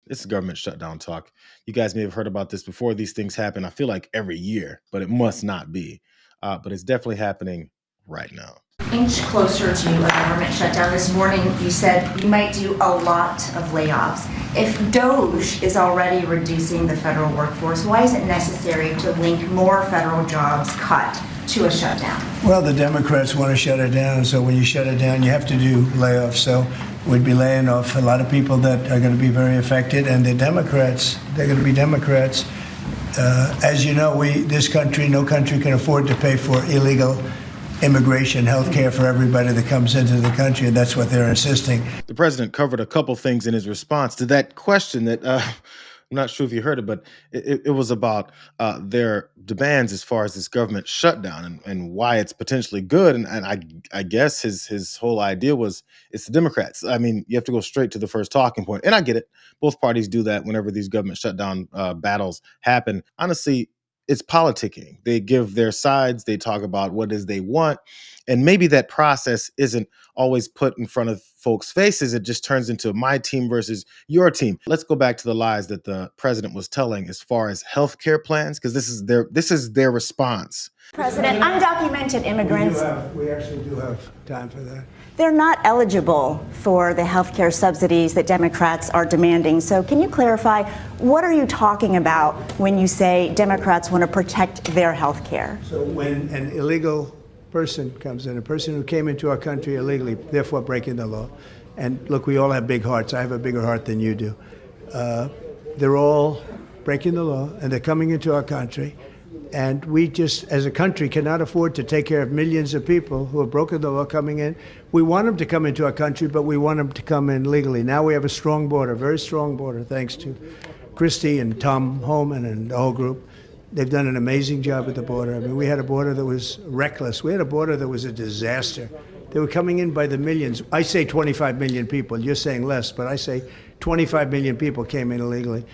This is government shutdown talk. You guys may have heard about this before. These things happen, I feel like every year, but it must not be. But it's definitely happening right now. Inch closer to a government shutdown. This morning, you said you might do a lot of layoffs. If DOGE is already reducing the federal workforce, why is it necessary to link more federal jobs cut to a shutdown? Well, the Democrats want to shut it down, so when you shut it down, you have to do layoffs. So we'd be laying off a lot of people that are going to be very affected, and the Democrats, they're going to be Democrats. As you know, no country can afford to pay for illegal immigration, health care for everybody that comes into the country, and that's what they're insisting. The president covered a couple things in his response to that question that I'm not sure if you heard it, but it was about their demands as far as this government shutdown and why it's potentially good. And I guess his whole idea was it's the Democrats. I mean, you have to go straight to the first talking point. And I get it. Both parties do that whenever these government shutdown battles happen. Honestly, it's politicking. They give their sides, they talk about what it is they want, and maybe that process isn't always put in front of folks' faces. It just turns into my team versus your team. Let's go back to the lies that the president was telling as far as healthcare plans, because this is their response. President, undocumented immigrants. We actually do have time for that. They're not eligible for the health care subsidies that Democrats are demanding. So can you clarify, what are you talking about when you say Democrats want to protect their health care? So when an illegal person comes in, a person who came into our country illegally, therefore breaking the law, and look, we all have big hearts. I have a bigger heart than you do. They're all breaking the law, and they're coming into our country. And we just, as a country, cannot afford to take care of millions of people who have broken the law coming in. We want them to come into our country, but we want them to come in legally. Now we have a strong border, very strong border, thanks to Christie and Tom Homan and the whole group. They've done an amazing job at the border. I mean, we had a border that was reckless. We had a border that was a disaster. They were coming in by the millions. I say 25 million people. You're saying less, but I say 25 million people came in illegally.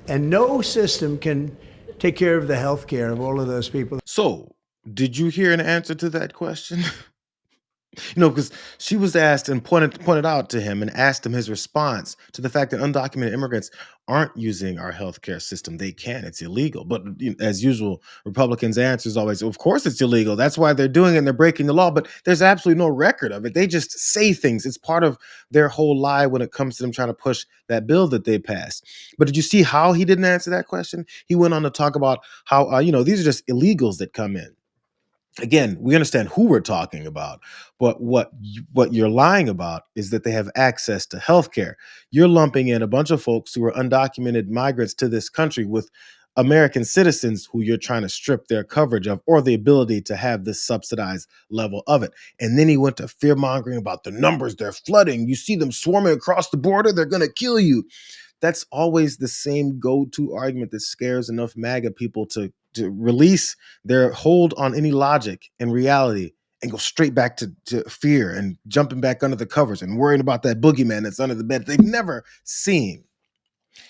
And no system can take care of the health care of all of those people. So, did you hear an answer to that question? Because she was asked and pointed out to him and asked him his response to the fact that undocumented immigrants aren't using our healthcare system. They can. It's illegal. But as usual, Republicans' answer is always, of course it's illegal. That's why they're doing it and they're breaking the law. But there's absolutely no record of it. They just say things. It's part of their whole lie when it comes to them trying to push that bill that they passed. But did you see how he didn't answer that question? He went on to talk about how, these are just illegals that come in. Again, we understand who we're talking about, but what you're lying about is that they have access to healthcare. You're lumping in a bunch of folks who are undocumented migrants to this country with American citizens who you're trying to strip their coverage of or the ability to have this subsidized level of it. And then he went to fear mongering about the numbers. They're flooding. You see them swarming across the border. They're going to kill you. That's always the same go-to argument that scares enough MAGA people to release their hold on any logic and reality and go straight back to fear and jumping back under the covers and worrying about that boogeyman that's under the bed they've never seen.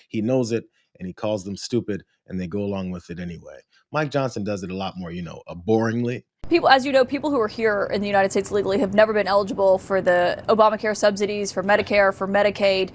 He knows it and he calls them stupid and they go along with it anyway. Mike Johnson does it a lot more, boringly. People, as you know, people who are here in the United States legally have never been eligible for the Obamacare subsidies, for Medicare, for Medicaid.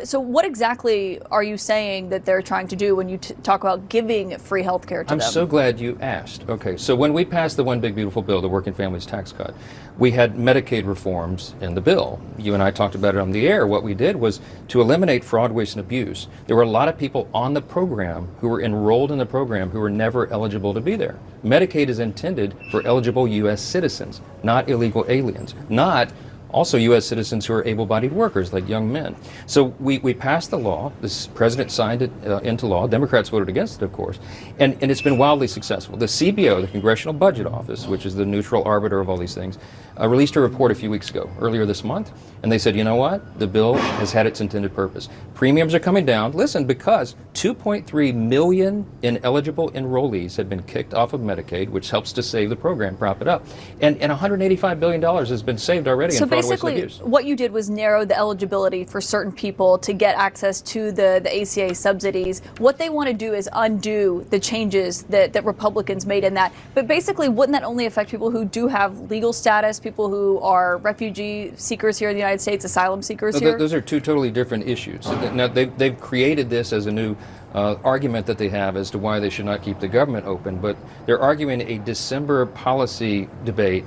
So what exactly are you saying that they're trying to do when you talk about giving free health care to them? I'm so glad you asked. Okay, so when we passed the One Big Beautiful Bill, the Working Families Tax Cut, we had Medicaid reforms in the bill. You and I talked about it on the air. What we did was to eliminate fraud, waste, and abuse. There were a lot of people on the program who were enrolled in the program who were never eligible to be there. Medicaid is intended for eligible U.S. citizens, not illegal aliens, not also U.S. citizens who are able-bodied workers like young men. So we passed the law. The president signed it into law. Democrats voted against it, of course, and it's been wildly successful. The CBO, the Congressional Budget Office, which is the neutral arbiter of all these things, released a report a few weeks ago, earlier this month, and they said, you know what? The bill has had its intended purpose. Premiums are coming down, listen, because 2.3 million ineligible enrollees have been kicked off of Medicaid, which helps to save the program, prop it up. And $185 billion has been saved already in fraud, waste, and abuse. What you did was narrow the eligibility for certain people to get access to the ACA subsidies. What they want to do is undo the changes that Republicans made in that. But basically, wouldn't that only affect people who do have legal status, people people who are refugee seekers here in the United States, asylum seekers here? Those are two totally different issues. Now, they've created this as a new argument that they have as to why they should not keep the government open, but they're arguing a December policy debate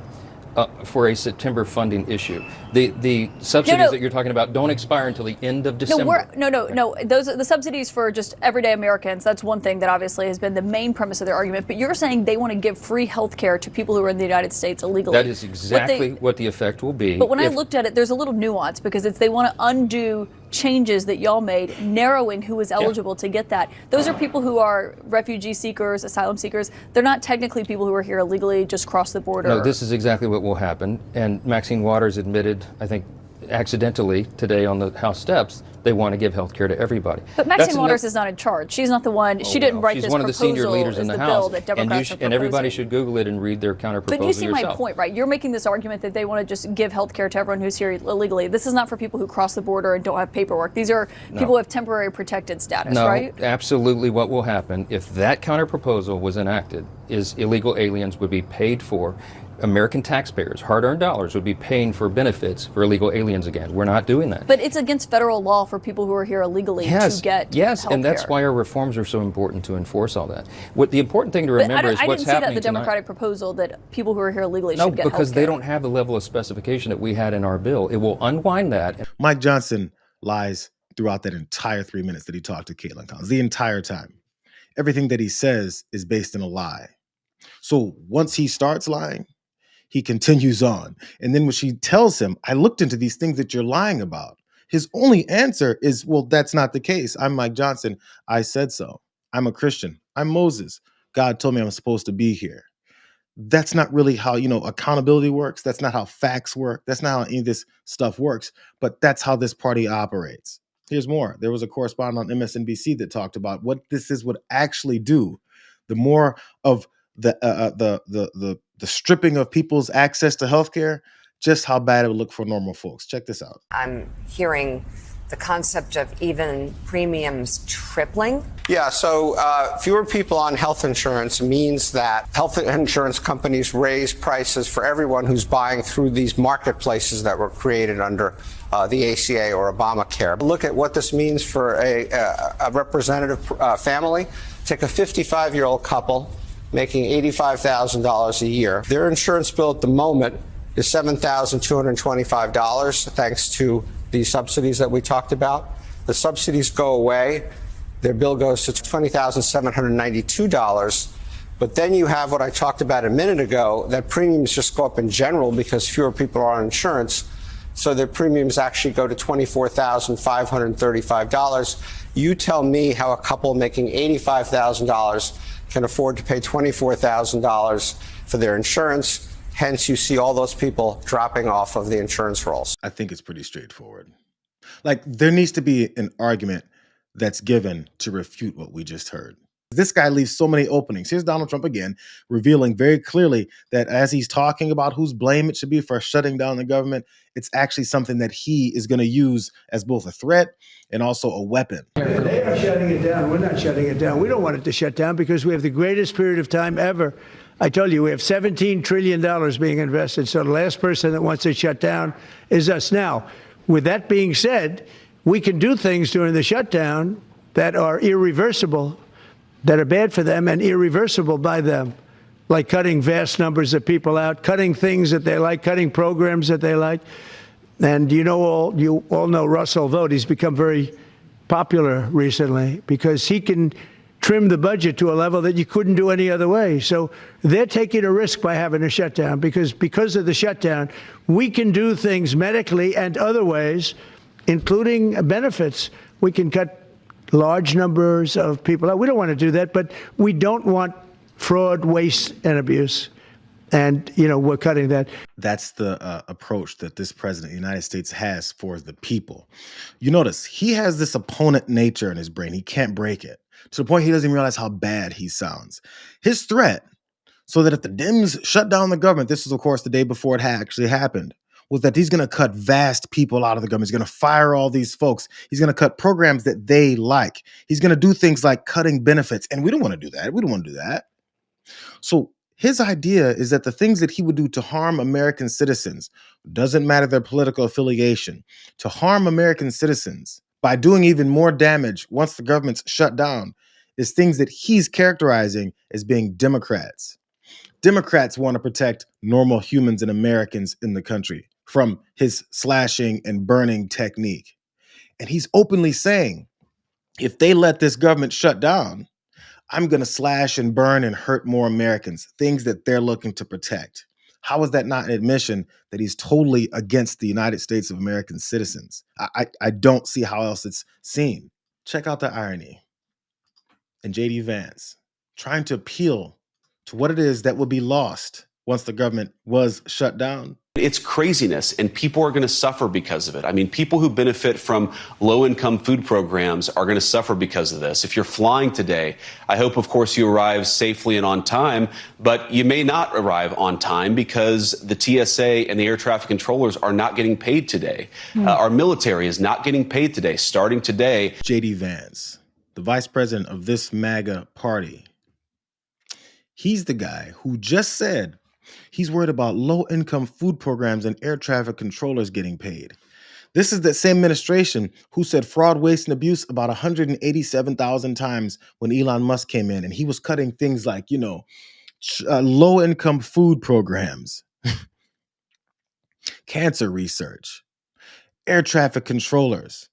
for a September funding issue. The subsidies that you're talking about don't expire until the end of December. No. Those are the subsidies for just everyday Americans. That's one thing that obviously has been the main premise of their argument. But you're saying they want to give free health care to people who are in the United States illegally. That is exactly what the effect will be. But when I looked at it, there's a little nuance because they want to undo changes that y'all made, narrowing who is eligible to get that. Those are people who are refugee seekers, asylum seekers. They're not technically people who are here illegally, just cross the border. No, this is exactly what will happen. And Maxine Waters admitted, I think, accidentally today on the House steps, they want to give health care to everybody. But Maxine Waters is not in charge. She's not the one. She didn't write this proposal. She's one of the senior leaders in the House. That Democrats are and everybody should Google it and read their counter proposal yourself. But you see my point, right? You're making this argument that they want to just give health care to everyone who's here illegally. This is not for people who cross the border and don't have paperwork. These are people who have temporary protected status, right? No, absolutely. What will happen if that counter proposal was enacted is illegal aliens would be paid for. American taxpayers, hard-earned dollars, would be paying for benefits for illegal aliens again. We're not doing that. But it's against federal law for people who are here illegally to get Yes, health and that's care. why our reforms are so important to enforce all that. What the important thing to remember is what's happening I didn't see that in the tonight. Democratic proposal that people who are here illegally No, should get because health they care. don't have the level of specification that we had in our bill. It will unwind that. Mike Johnson lies throughout that entire 3 minutes that he talked to Caitlin Collins, the entire time. Everything that he says is based in a lie. So once he starts lying, he continues on. And then when she tells him, I looked into these things that you're lying about, his only answer is, well, that's not the case. I'm Mike Johnson. I said so. I'm a Christian. I'm Moses. God told me I'm supposed to be here. That's not really how, accountability works. That's not how facts work. That's not how any of this stuff works. But that's how this party operates. Here's more. There was a correspondent on MSNBC that talked about what this would actually do. The more of the stripping of people's access to healthcare, just how bad it would look for normal folks. Check this out. I'm hearing the concept of even premiums tripling. Yeah, so fewer people on health insurance means that health insurance companies raise prices for everyone who's buying through these marketplaces that were created under the ACA or Obamacare. Look at what this means for a representative family. Take a 55-year-old couple making $85,000 a year. Their insurance bill at the moment is $7,225, thanks to the subsidies that we talked about. The subsidies go away. Their bill goes to $20,792. But then you have what I talked about a minute ago, that premiums just go up in general because fewer people are on insurance. So their premiums actually go to $24,535. You tell me how a couple making $85,000 can afford to pay $24,000 for their insurance. Hence, you see all those people dropping off of the insurance rolls. I think it's pretty straightforward. Like, there needs to be an argument that's given to refute what we just heard. This guy leaves so many openings. Here's Donald Trump again, revealing very clearly that as he's talking about whose blame it should be for shutting down the government, it's actually something that he is going to use as both a threat and also a weapon. They are shutting it down. We're not shutting it down. We don't want it to shut down because we have the greatest period of time ever. I told you, we have $17 trillion being invested. So the last person that wants it shut down is us. Now, with that being said, we can do things during the shutdown that are irreversible, that are bad for them and irreversible by them, like cutting vast numbers of people out, cutting things that they like, cutting programs that they like. And you all know Russell Vought. He's become very popular recently because he can trim the budget to a level that you couldn't do any other way. So they're taking a risk by having a shutdown because of the shutdown, we can do things medically and other ways, including benefits. We can cut large numbers of people out. We don't want to do that, but we don't want fraud, waste, and abuse. And, we're cutting that. That's the approach that this president of the United States has for the people. You notice he has this opponent nature in his brain. He can't break it to the point he doesn't even realize how bad he sounds. His threat, so that if the Dems shut down the government, this was, of course, the day before it actually happened, was that he's going to cut vast people out of the government. He's going to fire all these folks. He's going to cut programs that they like. He's going to do things like cutting benefits. And we don't want to do that. We don't want to do that. So His idea is that the things that he would do to harm American citizens, doesn't matter their political affiliation, to harm American citizens by doing even more damage once the government's shut down, is things that he's characterizing as being Democrats. Democrats want to protect normal humans and Americans in the country from his slashing and burning technique. And he's openly saying, if they let this government shut down, I'm going to slash and burn and hurt more Americans, things that they're looking to protect. How is that not an admission that he's totally against the United States of American citizens? I don't see how else it's seen. Check out the irony in JD Vance trying to appeal to what it is that will be lost once the government was shut down. It's craziness, and people are going to suffer because of it. I mean, people who benefit from low-income food programs are going to suffer because of this. If you're flying today, I hope, of course, you arrive safely and on time, but you may not arrive on time because the TSA and the air traffic controllers are not getting paid today. Our military is not getting paid today. Starting today, JD Vance, the vice president of this MAGA party, he's the guy who just said he's worried about low-income food programs and air traffic controllers getting paid. This is the same administration who said fraud, waste, and abuse about 187,000 times when Elon Musk came in, and he was cutting things like, low-income food programs, cancer research, air traffic controllers.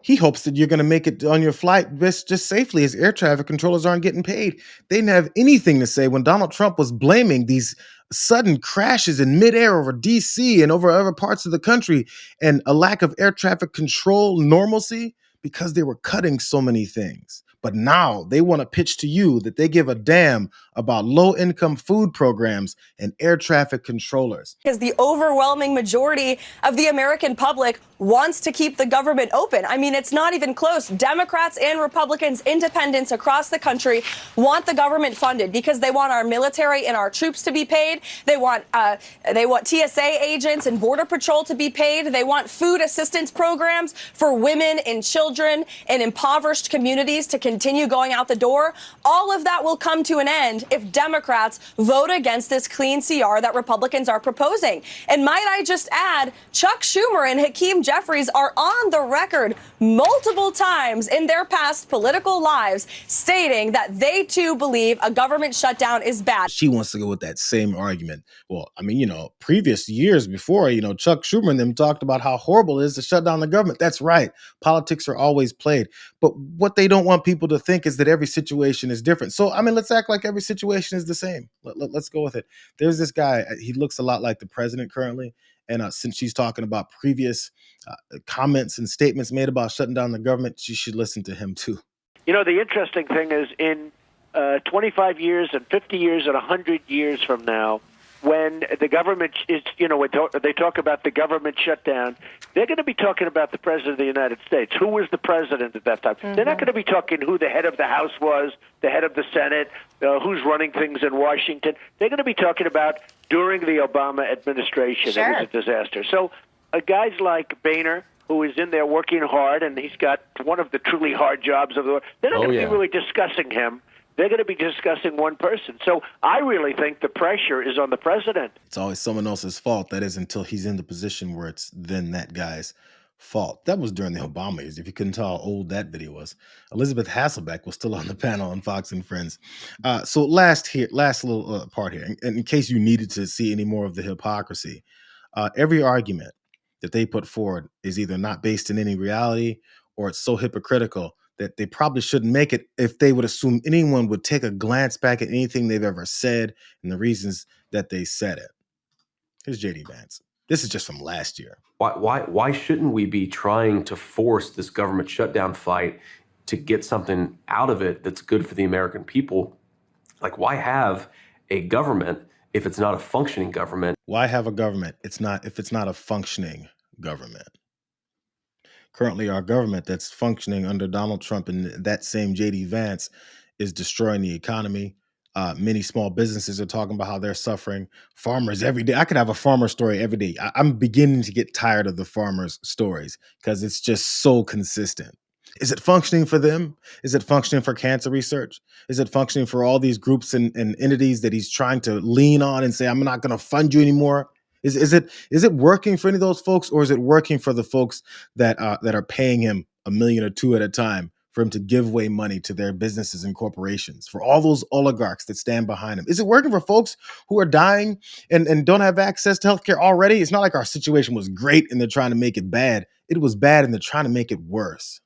He hopes that you're going to make it on your flight just safely, as air traffic controllers aren't getting paid. They didn't have anything to say when Donald Trump was blaming these sudden crashes in midair over DC and over other parts of the country and a lack of air traffic control normalcy because they were cutting so many things. But now they want to pitch to you that they give a damn about low-income food programs and air traffic controllers. Because the overwhelming majority of the American public wants to keep the government open. I mean, it's not even close. Democrats and Republicans, independents across the country want the government funded because they want our military and our troops to be paid. They want TSA agents and Border Patrol to be paid. They want food assistance programs for women and children in impoverished communities to continue going out the door. All of that will come to an end if Democrats vote against this clean CR that Republicans are proposing. And might I just add, Chuck Schumer and Hakeem Jeffries are on the record multiple times in their past political lives stating that they too believe a government shutdown is bad. She wants to go with that same argument. Well, I mean, previous years before, Chuck Schumer and them talked about how horrible it is to shut down the government. That's right. Politics are always played. But what they don't want people to think is that every situation is different. So, I mean, let's act like every situation is the same. Let's go with it. There's this guy. He looks a lot like the president currently. And since she's talking about previous comments and statements made about shutting down the government, she should listen to him too. The interesting thing is in 25 years and 50 years and 100 years from now, when the government is, when they talk about the government shutdown, they're going to be talking about the president of the United States. Who was the president at that time? Mm-hmm. They're not going to be talking who the head of the House was, the head of the Senate, who's running things in Washington. They're going to be talking about during the Obama administration. Sure. It was a disaster. So guys like Boehner, who is in there working hard, and he's got one of the truly hard jobs of the world, they're not going to be really discussing him. They're going to be discussing one person. So I really think the pressure is on the president. It's always someone else's fault. That is until he's in the position where it's then that guy's fault. That was during the Obama years. If you couldn't tell how old that video was. Elizabeth Hasselbeck was still on the panel on Fox and Friends. So last little part here, and in case you needed to see any more of the hypocrisy, every argument that they put forward is either not based in any reality or it's so hypocritical that they probably shouldn't make it if they would assume anyone would take a glance back at anything they've ever said and the reasons that they said it. Here's JD Vance. This is just from last year. Why shouldn't we be trying to force this government shutdown fight to get something out of it that's good for the American people? Like, why have a government if it's not a functioning government? Why have a government if it's not a functioning government? Currently, our government that's functioning under Donald Trump and that same JD Vance is destroying the economy. Many small businesses are talking about how they're suffering. Farmers every day. I could have a farmer story every day. I'm beginning to get tired of the farmers' stories because it's just so consistent. Is it functioning for them? Is it functioning for cancer research? Is it functioning for all these groups and entities that he's trying to lean on and say, I'm not going to fund you anymore? Is it working for any of those folks, or is it working for the folks that are paying him a million or two at a time for him to give away money to their businesses and corporations, for all those oligarchs that stand behind him? Is it working for folks who are dying and don't have access to healthcare already? It's not like our situation was great and they're trying to make it bad. It was bad and they're trying to make it worse.